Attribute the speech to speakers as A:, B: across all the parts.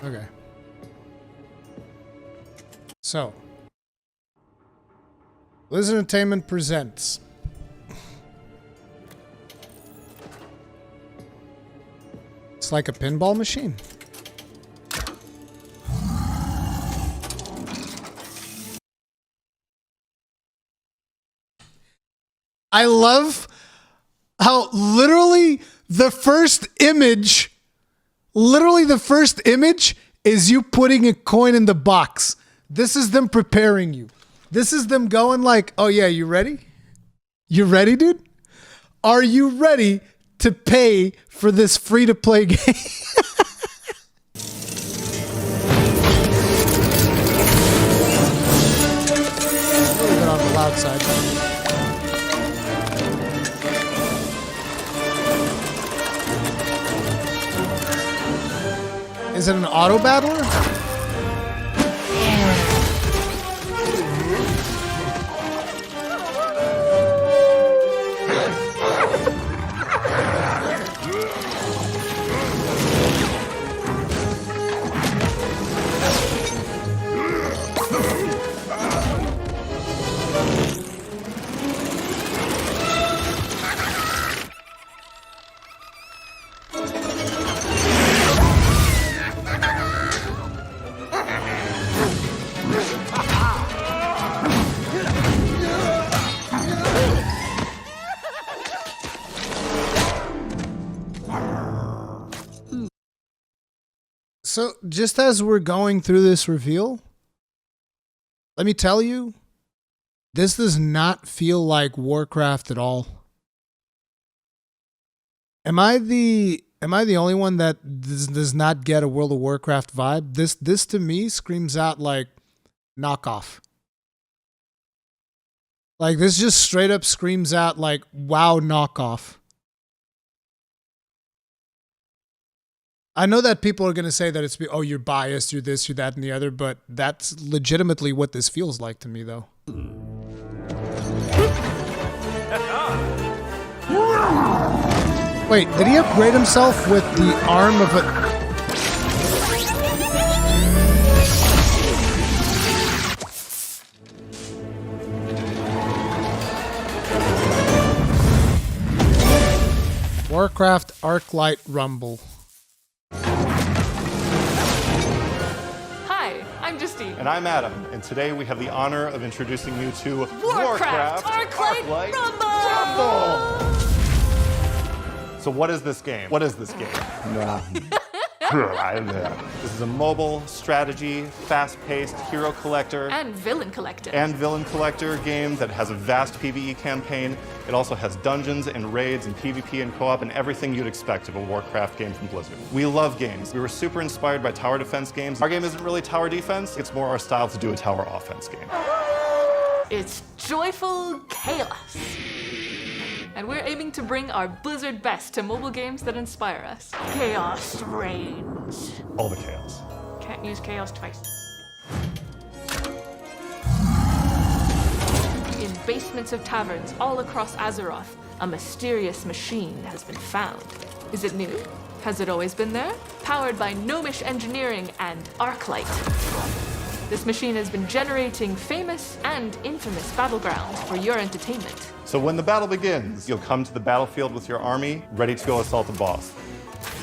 A: Okay. So, Blizzard Entertainment presents it's like a pinball machine. I love how literally the first image is you putting a coin in the box. This is them preparing you. This is them going like, oh yeah, you ready? You ready, dude? Are you ready to pay for this free-to-play game? A little bit on the loud side. Is it an auto battler? So, just as we're going through this reveal, let me tell you, this does not feel like Warcraft at all. Am I the only one that does not get a World of Warcraft vibe? This to me screams out like knockoff. Like this just straight up screams out like WoW knockoff. I know that people are going to say that it's, oh, you're biased, you're this, you're that, and the other, but that's legitimately what this feels like to me, though. Wait, did he upgrade himself with the arm of a... Warcraft Arclight Rumble.
B: And I'm Adam, and today we have the honor of introducing you to
C: Warcraft Arclight Rumble!
B: So what is this game? This is a mobile strategy, fast-paced hero collector
C: and villain collector
B: game that has a vast PvE campaign. It also has dungeons and raids and PvP and co-op and everything you'd expect of a Warcraft game from Blizzard. We love games. We were super inspired by tower defense games. Our game isn't really tower defense, it's more our style to do a tower offense game.
C: It's joyful chaos. And we're aiming to bring our Blizzard best to mobile games that inspire us. Chaos reigns.
B: All the chaos.
C: Can't use chaos twice. In basements of taverns all across Azeroth, a mysterious machine has been found. Is it new? Has it always been there? Powered by gnomish engineering and Arclight. This machine has been generating famous and infamous battlegrounds for your entertainment.
B: So when the battle begins, you'll come to the battlefield with your army, ready to go assault the boss.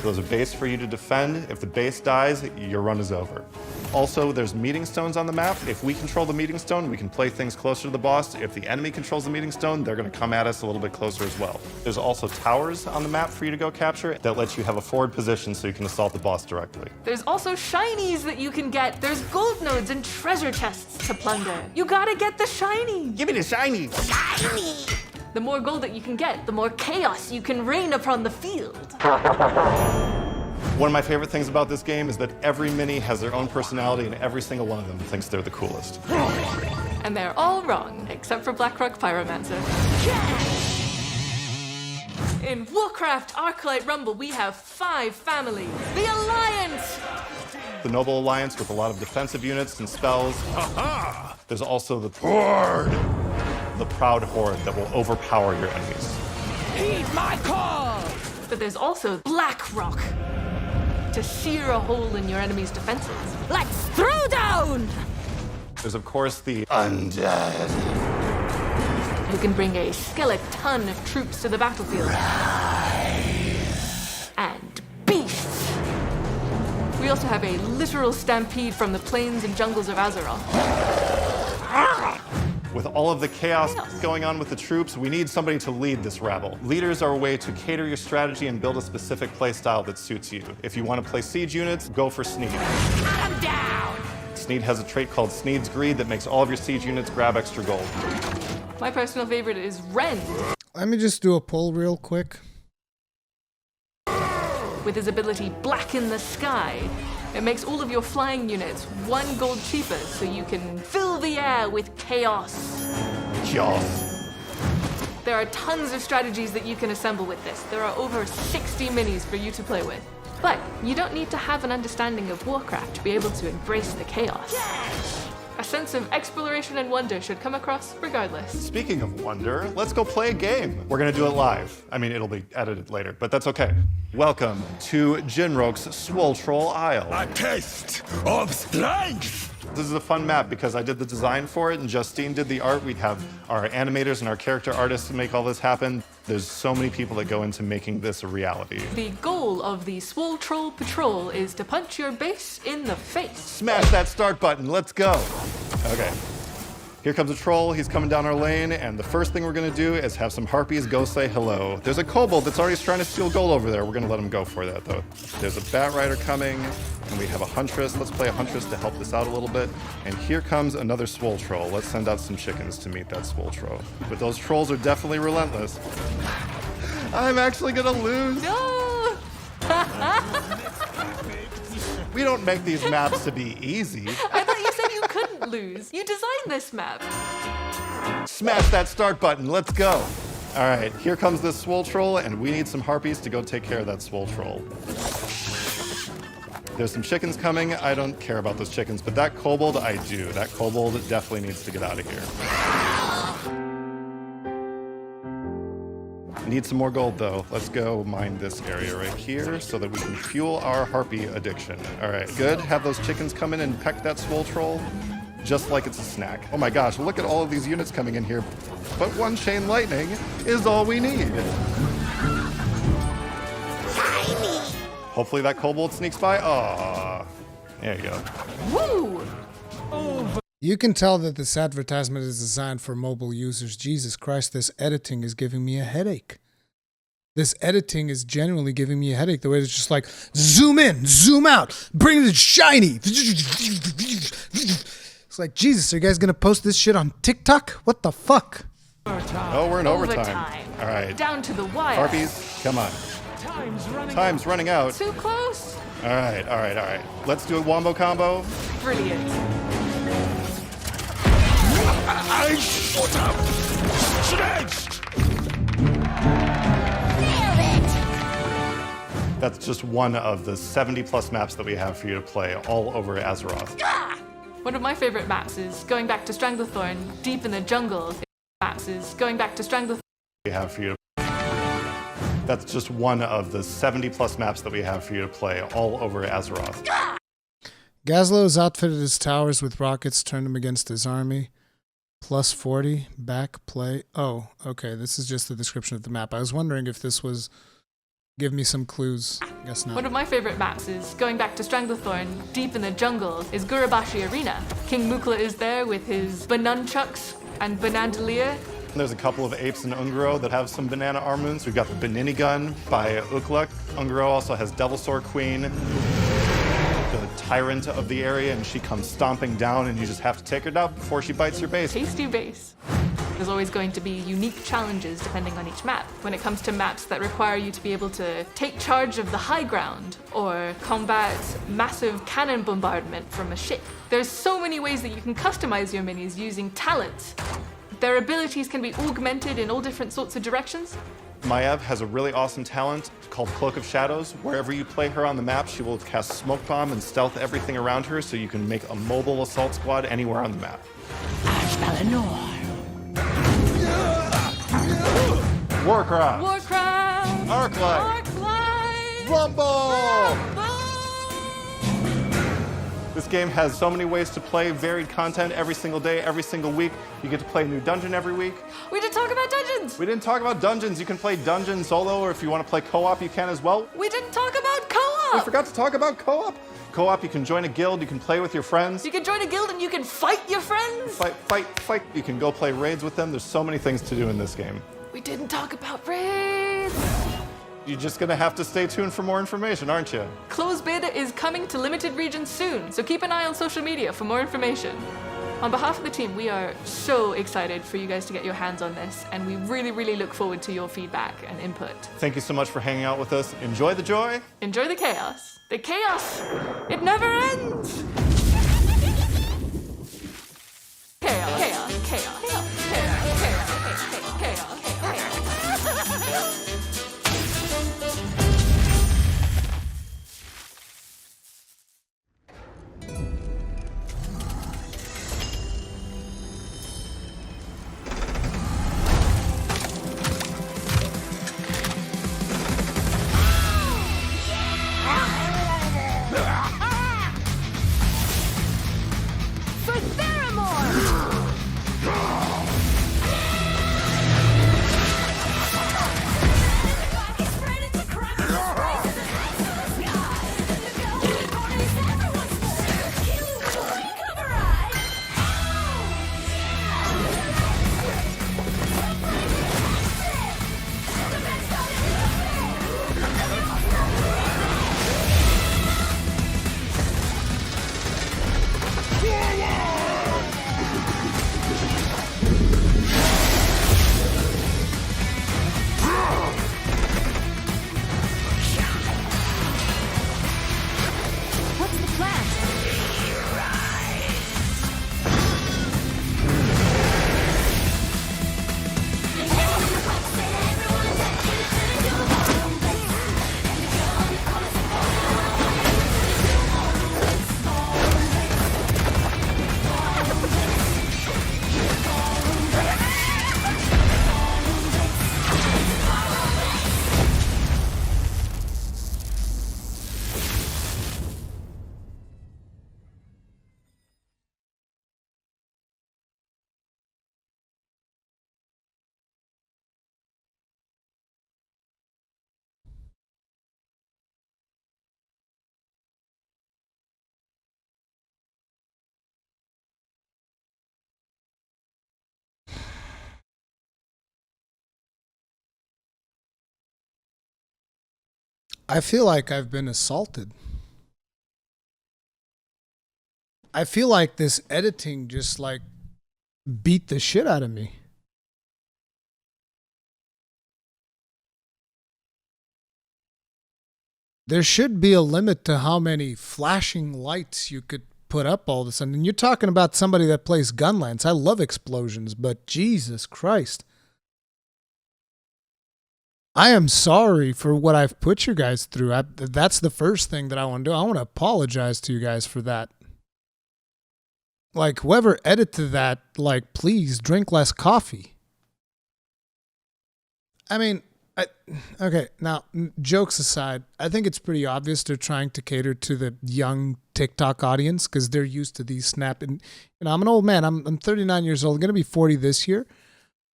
B: There's a base for you to defend. If the base dies, your run is over. Also, there's meeting stones on the map. If we control the meeting stone, we can play things closer to the boss. If the enemy controls the meeting stone, they're going to come at us a little bit closer as well. There's also towers on the map for you to go capture that lets you have a forward position so you can assault the boss directly.
C: There's also shinies that you can get. There's gold nodes and treasure chests to plunder. You gotta get the shiny.
B: Give me the shiny.
C: Shiny! The more gold that you can get, the more chaos you can rain upon the field.
B: One of my favorite things about this game is that every mini has their own personality and every single one of them thinks they're the coolest.
C: And they're all wrong, except for Blackrock Pyromancer. In Warcraft Arclight Rumble, we have 5 families. The Alliance!
B: The Noble Alliance with a lot of defensive units and spells. There's also the Horde. The proud horde that will overpower your enemies.
D: Heed my call!
C: But there's also Blackrock. to sear a hole in your enemy's defenses.
D: Let's throw down!
B: There's, of course, the undead.
C: Who can bring a skeleton of troops to the battlefield. And beasts. We also have a literal stampede from the plains and jungles of Azeroth.
B: With all of the chaos going on with the troops, we need somebody to lead this rabble. Leaders are a way to cater your strategy and build a specific playstyle that suits you. If you want to play siege units, go for Sneed.
D: I'm down!
B: Sneed has a trait called Sneed's Greed that makes all of your siege units grab extra gold.
C: My personal favorite is Rend.
A: Let me just do a poll real quick.
C: With his ability Blacken the Sky, it makes all of your flying units 1 gold cheaper, so you can fill the air with chaos.
B: Chaos.
C: There are tons of strategies that you can assemble with this. There are over 60 minis for you to play with. But you don't need to have an understanding of Warcraft to be able to embrace the chaos. A sense of exploration and wonder should come across regardless.
B: Speaking of wonder, let's go play a game. We're gonna do it live. I mean, it'll be edited later, but that's okay. Welcome to Jinroke's Swole Troll Isle.
E: A taste of strength!
B: This is a fun map because I did the design for it and Justine did the art. We have our animators and our character artists to make all this happen. There's so many people that go into making this a reality.
C: The goal of the Swole Troll Patrol is to punch your base in the face.
B: Smash that start button, let's go. Okay. Here comes a troll, he's coming down our lane, and the first thing we're gonna do is have some harpies go say hello. There's a kobold that's already trying to steal gold over there. We're gonna let him go for that though. There's a bat rider coming, and we have a huntress. Let's play a huntress to help this out a little bit. And here comes another swole troll. Let's send out some chickens to meet that swole troll. But those trolls are definitely relentless. I'm actually gonna lose.
C: No!
B: We don't make these maps to be easy.
C: I thought you said you couldn't lose. You designed this map.
B: Smash that start button, let's go. All right, here comes this swole troll, and we need some harpies to go take care of that swole troll. There's some chickens coming. I don't care about those chickens, but that kobold, I do. That kobold definitely needs to get out of here. Need some more gold though. Let's go mine this area right here so that we can fuel our harpy addiction. All right, good. Have those chickens come in and peck that swole troll just like it's a snack. Oh my gosh, look at all of these units coming in here. But 1 chain lightning is all we need. Hopefully that kobold sneaks by. Aww. There you go.
C: Woo!
A: You can tell that this advertisement is designed for mobile users. Jesus Christ, this editing is giving me a headache. This editing is genuinely giving me a headache. The way it's just like, zoom in, zoom out, bring it shiny. It's like, Jesus, are you guys going to post this shit on TikTok? What the fuck?
B: Oh, we're in overtime. All right.
C: Down to the wire.
B: Harpies, come on. Time's running out.
C: Too close.
B: All right. Let's do a wombo combo.
C: Brilliant.
E: I shut up! Stretched!
B: That's just one of the 70 plus maps that we have for you to play all over Azeroth.
C: One of my favorite maps is going back to Stranglethorn, deep in the jungle.
B: We have for you. That's just one of the 70 plus maps that we have for you to play all over Azeroth.
A: Gazlo has outfitted his towers with rockets, turned them against his army. Plus 40, back, play. Oh, okay, this is just the description of the map. I was wondering if this was... Give me some clues. Guess not.
C: One of my favorite maps is going back to Stranglethorn, deep in the jungle, is Gurabashi Arena. King Mukla is there with his banunchucks and banandalier.
B: There's a couple of apes in Ungaro that have some banana armaments. We've got the Benini gun by Ukluk. Ungaro also has Devil Sword Queen, the tyrant of the area, and she comes stomping down and you just have to take her down before she bites your base.
C: Tasty base. There's always going to be unique challenges depending on each map. When it comes to maps that require you to be able to take charge of the high ground or combat massive cannon bombardment from a ship, there's so many ways that you can customize your minis using talents. Their abilities can be augmented in all different sorts of directions.
B: Maiev has a really awesome talent called Cloak of Shadows. Wherever you play her on the map, she will cast Smoke Bomb and stealth everything around her so you can make a mobile assault squad anywhere on the map. Warcraft!
C: Warcraft!
B: Arclight!
C: Arclight!
B: Rumble! This game has so many ways to play, varied content every single day, every single week. You get to play a new dungeon every week.
C: We didn't talk about dungeons.
B: We didn't talk about dungeons. You can play dungeon solo, or if you want to play co-op, you can as well.
C: We didn't talk about
B: We
C: co-op.
B: forgot to talk about co-op. Co-op, you can join a guild, you can play with your friends.
C: You can join a guild and you can fight your friends.
B: Fight. You can go play raids with them. There's so many things to do in this game.
C: We didn't talk about raids.
B: You're just gonna have to stay tuned for more information, aren't you?
C: Closed beta is coming to limited regions soon, so keep an eye on social media for more information. On behalf of the team, we are so excited for you guys to get your hands on this, and we really look forward to your feedback and input.
B: Thank you so much for hanging out with us. Enjoy the joy.
C: Enjoy the chaos. The chaos, it never ends. Chaos.
D: For Theramore! What's the plan?
A: I feel like I've been assaulted. I feel like this editing just like beat the shit out of me. There should be a limit to how many flashing lights you could put up all of a sudden. And you're talking about somebody that plays Gunlance. I love explosions, but Jesus Christ. I am sorry for what I've put you guys through. That's the first thing that I want to do. I want to apologize to you guys for that. Like, whoever edited that, like, please drink less coffee. I mean, okay, now, jokes aside, I think it's pretty obvious they're trying to cater to the young TikTok audience because they're used to these snap. And I'm an old man. I'm 39 years old. I'm going to be 40 this year.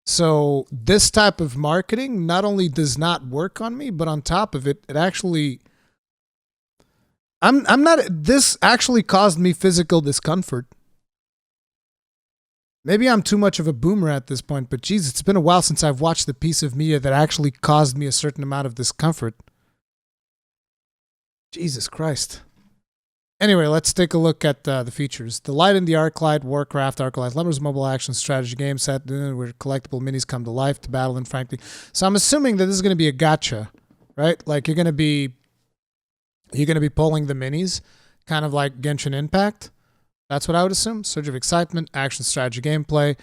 A: So this type of marketing not only does not work on me, but on top of it, it actually, this actually caused me physical discomfort. Maybe I'm too much of a boomer at this point, but geez, it's been a while since I've watched a piece of media that actually caused me a certain amount of discomfort. Jesus Christ. Anyway, let's take a look at the features. The light in the Arclight, Warcraft, Arclight Lumbers mobile action strategy game set where collectible minis come to life to battle and frankly. So I'm assuming that this is going to be a gacha, right? Like you're going to be pulling the minis, kind of like Genshin Impact. That's what I would assume. Surge of excitement, action strategy gameplay,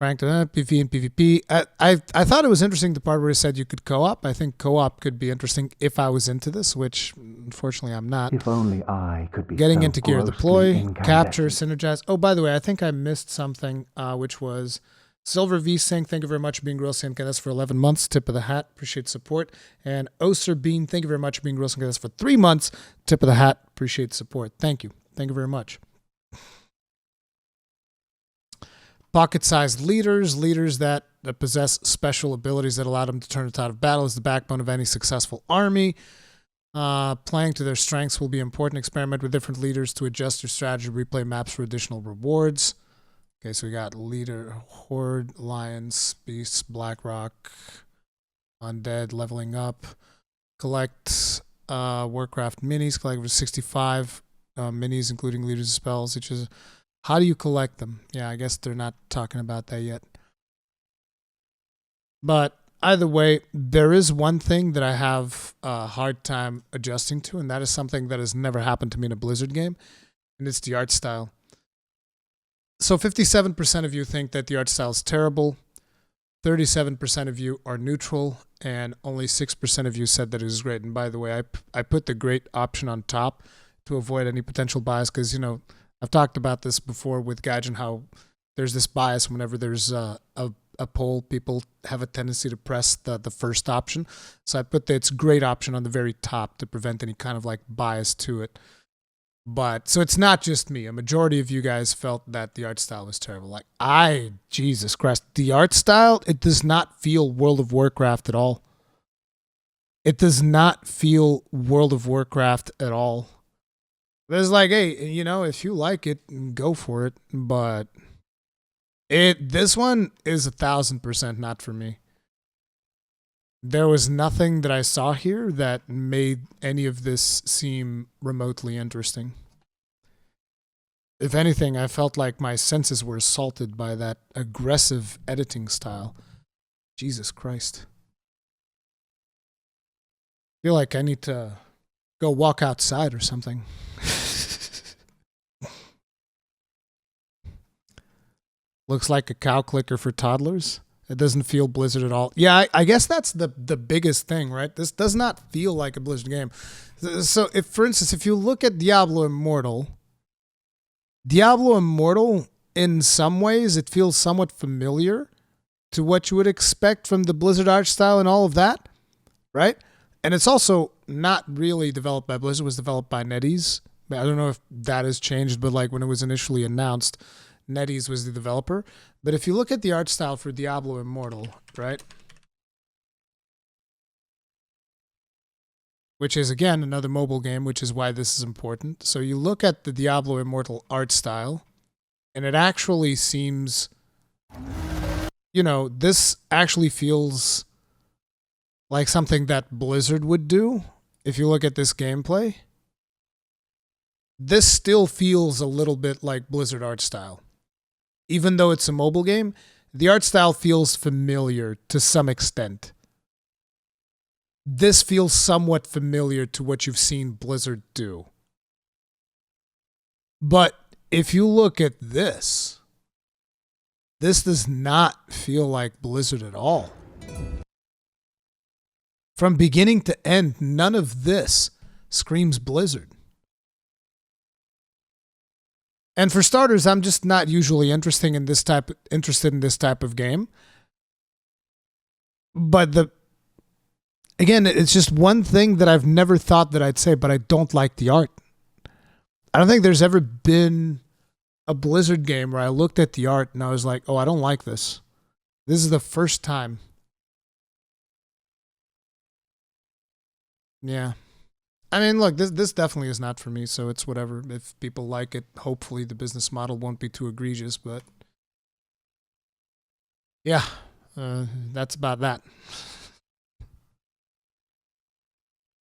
A: ranked PvE and PvP. I thought it was interesting the part where it said you could co-op. I think co-op could be interesting if I was into this, which unfortunately I'm not.
F: If only I could be
A: Getting
F: so
A: into gear,
F: grossly
A: deploy,
F: incandescent.
A: capture, synergize. Oh, by the way, I think I missed something, which was Silver V saying, thank you very much for being Grill Sync. That's for 11 months. Tip of the hat. Appreciate support. And Oser Bean, thank you very much for being Grill Sync. That's for 3 months. Tip of the hat. Appreciate support. Thank you. Thank you very much. Pocket-sized leaders. Leaders that possess special abilities that allow them to turn the tide of battle is the backbone of any successful army. Playing to their strengths will be important. Experiment with different leaders to adjust your strategy. Replay maps for additional rewards. Okay, so we got leader, horde, lions, beasts, blackrock, undead, leveling up. Collect Warcraft minis. Collect over 65 minis, including leaders of spells. Which is, how do you collect them? Yeah, I guess they're not talking about that yet. But either way, there is one thing that I have a hard time adjusting to, and that is something that has never happened to me in a Blizzard game, and it's the art style. So 57% of you think that the art style is terrible, 37% of you are neutral, and only 6% of you said that it was great. And by the way, I put the great option on top to avoid any potential bias because, you know, I've talked about this before with Gaijin, how there's this bias whenever there's a poll, people have a tendency to press the first option. So I put the it's great option on the very top to prevent any kind of like bias to it. But so it's not just me. A majority of you guys felt that the art style was terrible. Like Jesus Christ, the art style, it does not feel World of Warcraft at all. It does not feel World of Warcraft at all. It's like, hey, you know, if you like it, go for it. But this one is 1,000% not for me. There was nothing that I saw here that made any of this seem remotely interesting. If anything, I felt like my senses were assaulted by that aggressive editing style. Jesus Christ. I feel like I need to go walk outside or something. Looks like a cow clicker for toddlers. It doesn't feel Blizzard at all. Yeah, I guess that's the biggest thing, right? This does not feel like a Blizzard game. So, if, for instance, if you look at Diablo Immortal, in some ways, it feels somewhat familiar to what you would expect from the Blizzard art style and all of that, right? And it's also not really developed by Blizzard. It was developed by NetEase. I don't know if that has changed, but like when it was initially announced, NetEase was the developer. But if you look at the art style for Diablo Immortal, right? Which is, again, another mobile game, which is why this is important. So you look at the Diablo Immortal art style, and it actually seems, you know, this actually feels like something that Blizzard would do. If you look at this gameplay, this still feels a little bit like Blizzard art style. Even though it's a mobile game, the art style feels familiar to some extent. This feels somewhat familiar to what you've seen Blizzard do. But if you look at this does not feel like Blizzard at all. From beginning to end, none of this screams Blizzard. And for starters, I'm just not usually interested in this type of game. But again, it's just one thing that I've never thought that I'd say, but I don't like the art. I don't think there's ever been a Blizzard game where I looked at the art and I was like, oh, I don't like this. This is the first time. Yeah. I mean, look, this definitely is not for me, so it's whatever. If people like it, hopefully the business model won't be too egregious, but yeah, that's about that.